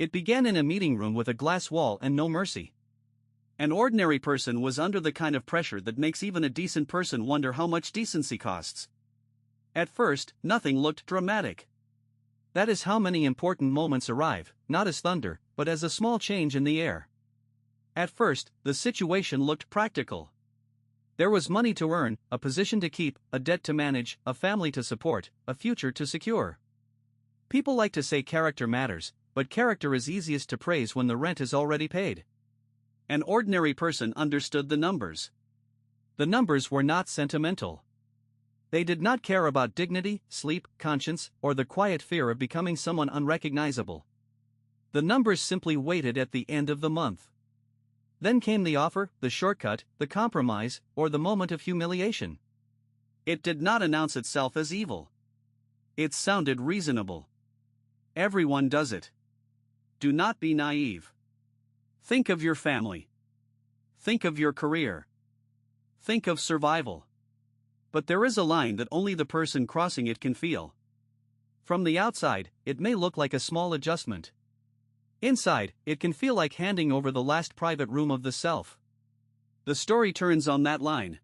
It began in a meeting room with a glass wall and no mercy. An ordinary person was under the kind of pressure that makes even a decent person wonder how much decency costs. At first, nothing looked dramatic. That is how many important moments arrive, not as thunder, but as a small change in the air. At first, the situation looked practical. There was money to earn, a position to keep, a debt to manage, a family to support, a future to secure. People like to say character matters, but character is easiest to praise when the rent is already paid. An ordinary person understood the numbers. The numbers were not sentimental. They did not care about dignity, sleep, conscience, or the quiet fear of becoming someone unrecognizable. The numbers simply waited at the end of the month. Then came the offer, the shortcut, the compromise, or the moment of humiliation. It did not announce itself as evil. It sounded reasonable. Everyone does it. Do not be naive. Think of your family. Think of your career. Think of survival. But there is a line that only the person crossing it can feel. From the outside, it may look like a small adjustment. Inside, it can feel like handing over the last private room of the self. The story turns on that line.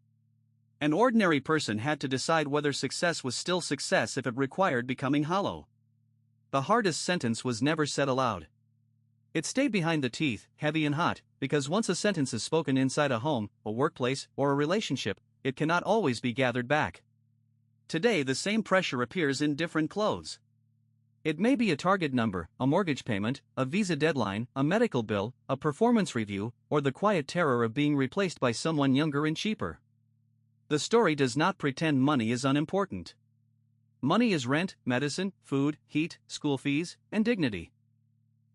An ordinary person had to decide whether success was still success if it required becoming hollow. The hardest sentence was never said aloud. It stayed behind the teeth, heavy and hot, because once a sentence is spoken inside a home, a workplace, or a relationship, it cannot always be gathered back. Today the same pressure appears in different clothes. It may be a target number, a mortgage payment, a visa deadline, a medical bill, a performance review, or the quiet terror of being replaced by someone younger and cheaper. The story does not pretend money is unimportant. Money is rent, medicine, food, heat, school fees, and dignity.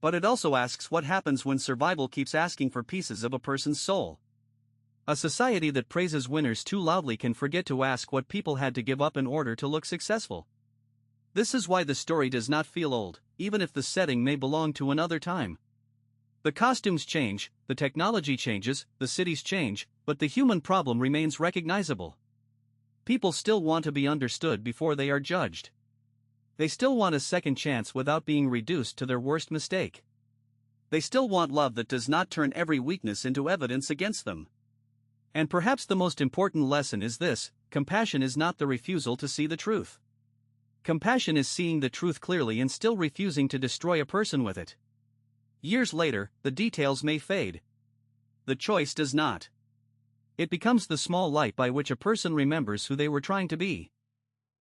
But it also asks what happens when survival keeps asking for pieces of a person's soul. A society that praises winners too loudly can forget to ask what people had to give up in order to look successful. This is why the story does not feel old, even if the setting may belong to another time. The costumes change, the technology changes, the cities change, but the human problem remains recognizable. People still want to be understood before they are judged. They still want a second chance without being reduced to their worst mistake. They still want love that does not turn every weakness into evidence against them. And perhaps the most important lesson is this: compassion is not the refusal to see the truth. Compassion is seeing the truth clearly and still refusing to destroy a person with it. Years later, the details may fade. The choice does not. It becomes the small light by which a person remembers who they were trying to be.